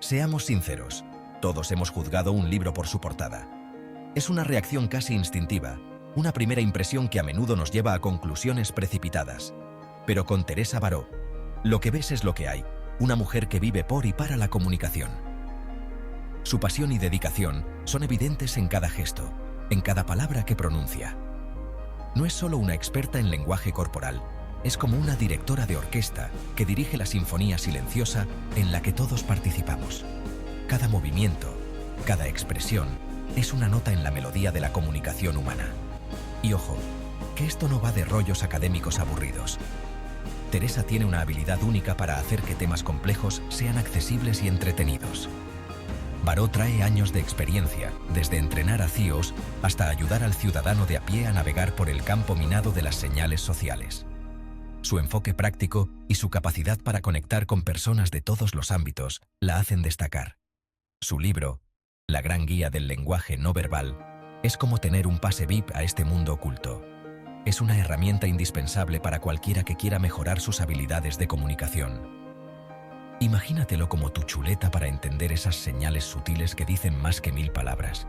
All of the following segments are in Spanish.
Seamos sinceros, todos hemos juzgado un libro por su portada. Es una reacción casi instintiva, una primera impresión que a menudo nos lleva a conclusiones precipitadas. Pero con Teresa Baró, lo que ves es lo que hay, una mujer que vive por y para la comunicación. Su pasión y dedicación son evidentes en cada gesto, en cada palabra que pronuncia. No es solo una experta en lenguaje corporal, es como una directora de orquesta que dirige la sinfonía silenciosa en la que todos participamos. Cada movimiento, cada expresión, es una nota en la melodía de la comunicación humana. Y ojo, que esto no va de rollos académicos aburridos. Teresa tiene una habilidad única para hacer que temas complejos sean accesibles y entretenidos. Baró trae años de experiencia, desde entrenar a CEOs hasta ayudar al ciudadano de a pie a navegar por el campo minado de las señales sociales. Su enfoque práctico y su capacidad para conectar con personas de todos los ámbitos la hacen destacar. Su libro, La gran guía del lenguaje no verbal, es como tener un pase VIP a este mundo oculto. Es una herramienta indispensable para cualquiera que quiera mejorar sus habilidades de comunicación. Imagínatelo como tu chuleta para entender esas señales sutiles que dicen más que 1000 palabras.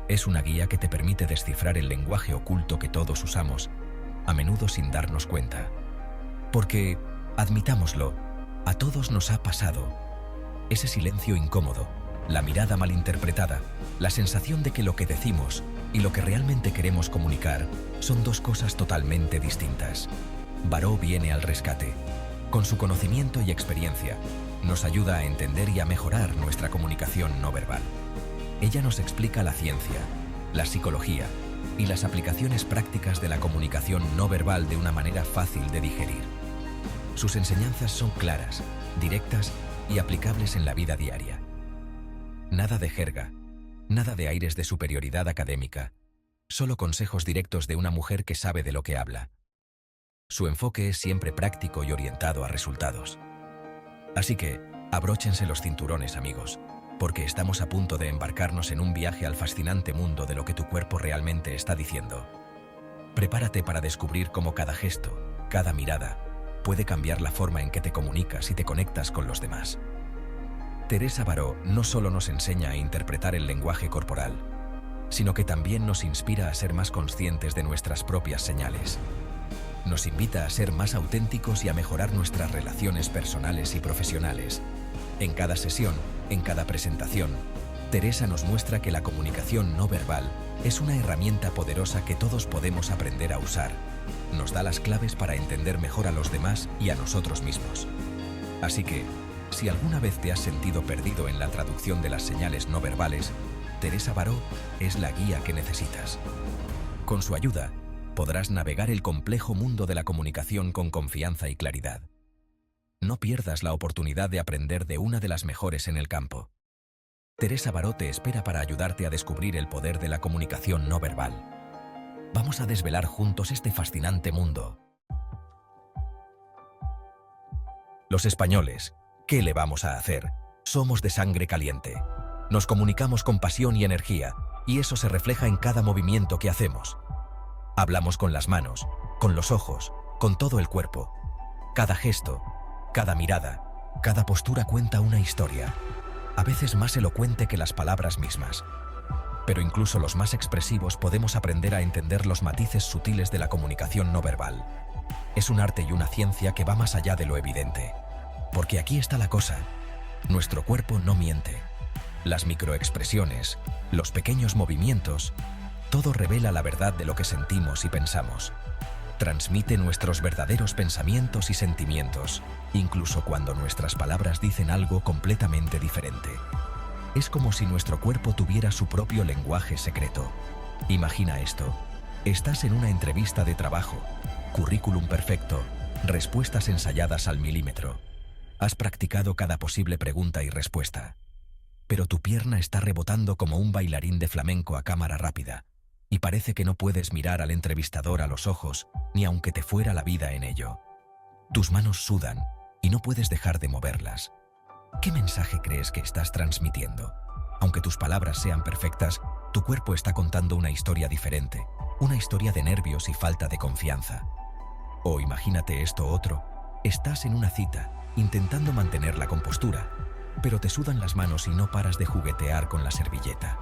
Es una guía que te permite descifrar el lenguaje oculto que todos usamos, a menudo sin darnos cuenta. Porque, admitámoslo, a todos nos ha pasado. Ese silencio incómodo, la mirada malinterpretada, la sensación de que lo que decimos y lo que realmente queremos comunicar son dos cosas totalmente distintas. Baró viene al rescate. Con su conocimiento y experiencia, nos ayuda a entender y a mejorar nuestra comunicación no verbal. Ella nos explica la ciencia, la psicología y las aplicaciones prácticas de la comunicación no verbal de una manera fácil de digerir. Sus enseñanzas son claras, directas y aplicables en la vida diaria. Nada de jerga, nada de aires de superioridad académica, solo consejos directos de una mujer que sabe de lo que habla. Su enfoque es siempre práctico y orientado a resultados. Así que, abróchense los cinturones, amigos, porque estamos a punto de embarcarnos en un viaje al fascinante mundo de lo que tu cuerpo realmente está diciendo. Prepárate para descubrir cómo cada gesto, cada mirada, puede cambiar la forma en que te comunicas y te conectas con los demás. Teresa Baró no solo nos enseña a interpretar el lenguaje corporal, sino que también nos inspira a ser más conscientes de nuestras propias señales. Nos invita a ser más auténticos y a mejorar nuestras relaciones personales y profesionales. En cada sesión, en cada presentación, Teresa nos muestra que la comunicación no verbal es una herramienta poderosa que todos podemos aprender a usar. Nos da las claves para entender mejor a los demás y a nosotros mismos. Así que, si alguna vez te has sentido perdido en la traducción de las señales no verbales, Teresa Baró es la guía que necesitas. Con su ayuda, podrás navegar el complejo mundo de la comunicación con confianza y claridad. No pierdas la oportunidad de aprender de una de las mejores en el campo. Teresa Baró te espera para ayudarte a descubrir el poder de la comunicación no verbal. Vamos a desvelar juntos este fascinante mundo. Los españoles, ¿qué le vamos a hacer? Somos de sangre caliente. Nos comunicamos con pasión y energía, y eso se refleja en cada movimiento que hacemos. Hablamos con las manos, con los ojos, con todo el cuerpo. Cada gesto, cada mirada, cada postura cuenta una historia, a veces más elocuente que las palabras mismas. Pero incluso los más expresivos podemos aprender a entender los matices sutiles de la comunicación no verbal. Es un arte y una ciencia que va más allá de lo evidente. Porque aquí está la cosa. Nuestro cuerpo no miente. Las microexpresiones, los pequeños movimientos, todo revela la verdad de lo que sentimos y pensamos. Transmite nuestros verdaderos pensamientos y sentimientos, incluso cuando nuestras palabras dicen algo completamente diferente. Es como si nuestro cuerpo tuviera su propio lenguaje secreto. Imagina esto. Estás en una entrevista de trabajo, currículum perfecto, respuestas ensayadas al milímetro. Has practicado cada posible pregunta y respuesta. Pero tu pierna está rebotando como un bailarín de flamenco a cámara rápida, y parece que no puedes mirar al entrevistador a los ojos, ni aunque te fuera la vida en ello. Tus manos sudan, y no puedes dejar de moverlas. ¿Qué mensaje crees que estás transmitiendo? Aunque tus palabras sean perfectas, tu cuerpo está contando una historia diferente, una historia de nervios y falta de confianza. O imagínate esto otro, estás en una cita, intentando mantener la compostura, pero te sudan las manos y no paras de juguetear con la servilleta.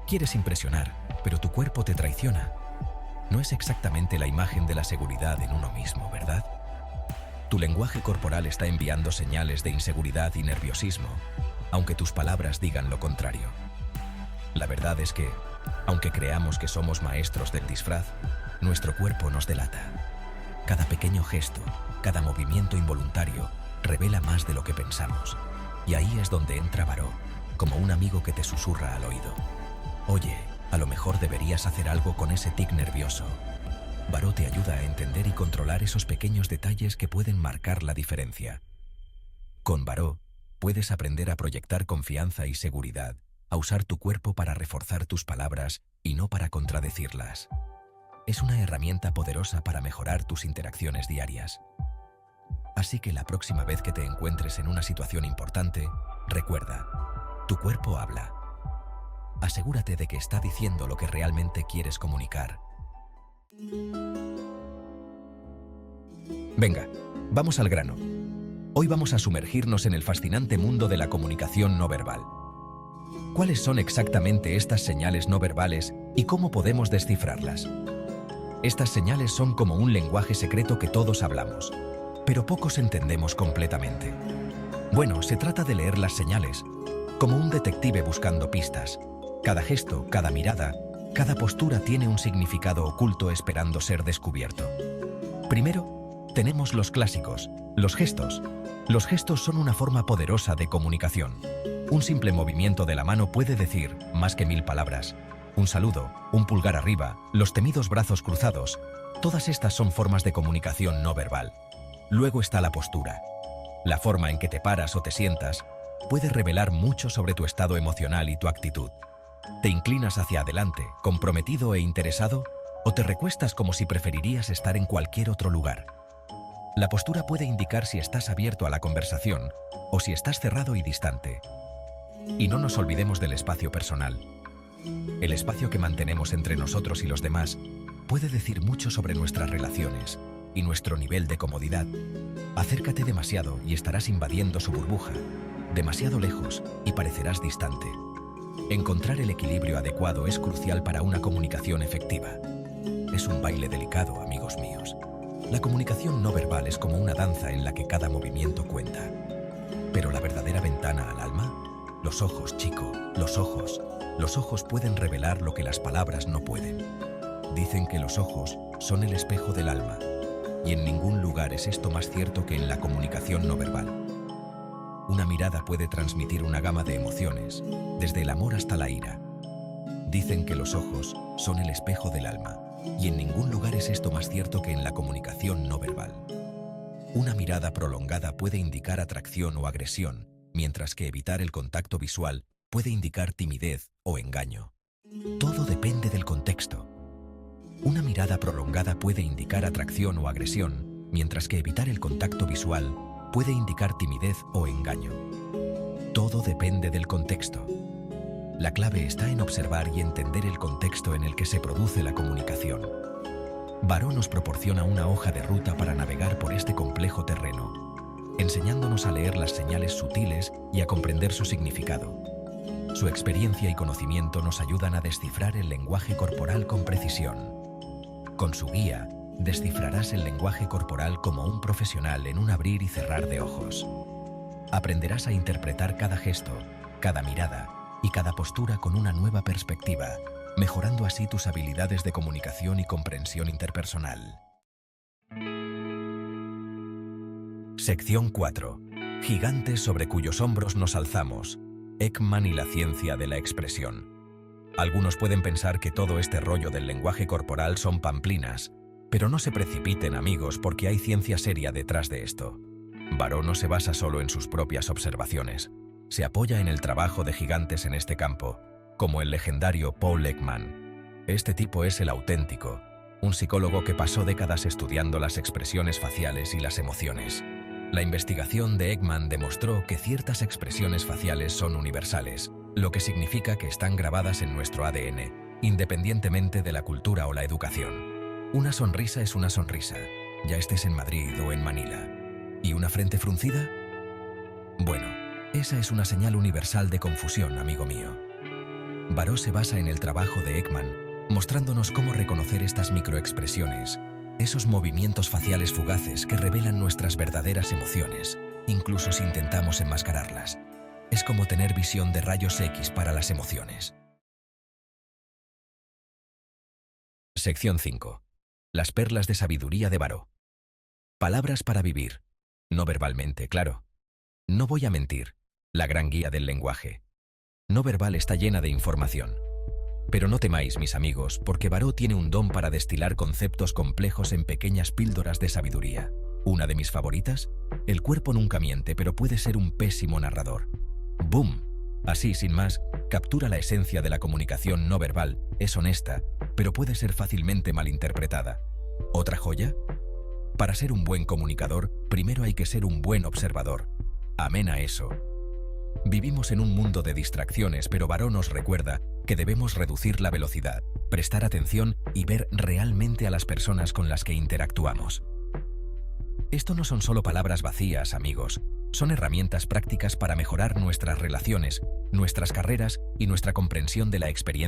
Quieres impresionar, pero tu cuerpo te traiciona. No es exactamente la imagen de la seguridad en uno mismo, ¿verdad? Tu lenguaje corporal está enviando señales de inseguridad y nerviosismo, aunque tus palabras digan lo contrario. La verdad es que, aunque creamos que somos maestros del disfraz, nuestro cuerpo nos delata. Cada pequeño gesto, cada movimiento involuntario, revela más de lo que pensamos. Y ahí es donde entra Baró, como un amigo que te susurra al oído. Oye, a lo mejor deberías hacer algo con ese tic nervioso. Baró te ayuda a entender y controlar esos pequeños detalles que pueden marcar la diferencia. Con Baró, puedes aprender a proyectar confianza y seguridad, a usar tu cuerpo para reforzar tus palabras y no para contradecirlas. Es una herramienta poderosa para mejorar tus interacciones diarias. Así que la próxima vez que te encuentres en una situación importante, recuerda, tu cuerpo habla. Asegúrate de que está diciendo lo que realmente quieres comunicar. Venga, vamos al grano. Hoy vamos a sumergirnos en el fascinante mundo de la comunicación no verbal. ¿Cuáles son exactamente estas señales no verbales y cómo podemos descifrarlas? Estas señales son como un lenguaje secreto que todos hablamos, pero pocos entendemos completamente. Bueno, se trata de leer las señales, como un detective buscando pistas. Cada gesto, cada mirada, cada postura tiene un significado oculto esperando ser descubierto. Primero, tenemos los clásicos, los gestos. Los gestos son una forma poderosa de comunicación. Un simple movimiento de la mano puede decir más que 1000 palabras. Un saludo, un pulgar arriba, los temidos brazos cruzados. Todas estas son formas de comunicación no verbal. Luego está la postura. La forma en que te paras o te sientas puede revelar mucho sobre tu estado emocional y tu actitud. ¿Te inclinas hacia adelante, comprometido e interesado, o te recuestas como si preferirías estar en cualquier otro lugar? La postura puede indicar si estás abierto a la conversación o si estás cerrado y distante. Y no nos olvidemos del espacio personal. El espacio que mantenemos entre nosotros y los demás puede decir mucho sobre nuestras relaciones y nuestro nivel de comodidad. Acércate demasiado y estarás invadiendo su burbuja, demasiado lejos y parecerás distante. Encontrar el equilibrio adecuado es crucial para una comunicación efectiva. Es un baile delicado, amigos míos. La comunicación no verbal es como una danza en la que cada movimiento cuenta. Pero la verdadera ventana al alma, los ojos, chico, los ojos. Los ojos pueden revelar lo que las palabras no pueden. Dicen que los ojos son el espejo del alma, y en ningún lugar es esto más cierto que en la comunicación no verbal. Una mirada puede transmitir una gama de emociones, desde el amor hasta la ira. Dicen que los ojos son el espejo del alma, y en ningún lugar es esto más cierto que en la comunicación no verbal. Una mirada prolongada puede indicar atracción o agresión, mientras que evitar el contacto visual puede indicar timidez o engaño. Todo depende del contexto. Una mirada prolongada puede indicar atracción o agresión, mientras que evitar el contacto visual puede indicar timidez o engaño. Todo depende del contexto. La clave está en observar y entender el contexto en el que se produce la comunicación. Baró nos proporciona una hoja de ruta para navegar por este complejo terreno, enseñándonos a leer las señales sutiles y a comprender su significado. Su experiencia y conocimiento nos ayudan a descifrar el lenguaje corporal con precisión. Con su guía, descifrarás el lenguaje corporal como un profesional en un abrir y cerrar de ojos. Aprenderás a interpretar cada gesto, cada mirada y cada postura con una nueva perspectiva, mejorando así tus habilidades de comunicación y comprensión interpersonal. Sección 4. Gigantes sobre cuyos hombros nos alzamos. Ekman y la ciencia de la expresión. Algunos pueden pensar que todo este rollo del lenguaje corporal son pamplinas, pero no se precipiten, amigos, porque hay ciencia seria detrás de esto. Baró no se basa solo en sus propias observaciones. Se apoya en el trabajo de gigantes en este campo, como el legendario Paul Ekman. Este tipo es el auténtico, un psicólogo que pasó décadas estudiando las expresiones faciales y las emociones. La investigación de Ekman demostró que ciertas expresiones faciales son universales, lo que significa que están grabadas en nuestro ADN, independientemente de la cultura o la educación. Una sonrisa es una sonrisa, ya estés en Madrid o en Manila. ¿Y una frente fruncida? Bueno, Esa es una señal universal de confusión, amigo mío. Baró se basa en el trabajo de Ekman, mostrándonos cómo reconocer estas microexpresiones, esos movimientos faciales fugaces que revelan nuestras verdaderas emociones, incluso si intentamos enmascararlas. Es como tener visión de rayos X para las emociones. Sección 5. Las perlas de sabiduría de Baró. Palabras para vivir. No verbalmente, claro. No voy a mentir. La gran guía del lenguaje. No verbal está llena de información. Pero no temáis, mis amigos, porque Baró tiene un don para destilar conceptos complejos en pequeñas píldoras de sabiduría. Una de mis favoritas: el cuerpo nunca miente, pero puede ser un pésimo narrador. ¡Boom! Así, sin más, captura la esencia de la comunicación no verbal, es honesta, pero puede ser fácilmente malinterpretada. ¿Otra joya? Para ser un buen comunicador, primero hay que ser un buen observador. Amén a eso. Vivimos en un mundo de distracciones, pero Baró nos recuerda que debemos reducir la velocidad, prestar atención y ver realmente a las personas con las que interactuamos. Esto no son solo palabras vacías, amigos. Son herramientas prácticas para mejorar nuestras relaciones, nuestras carreras y nuestra comprensión de la experiencia.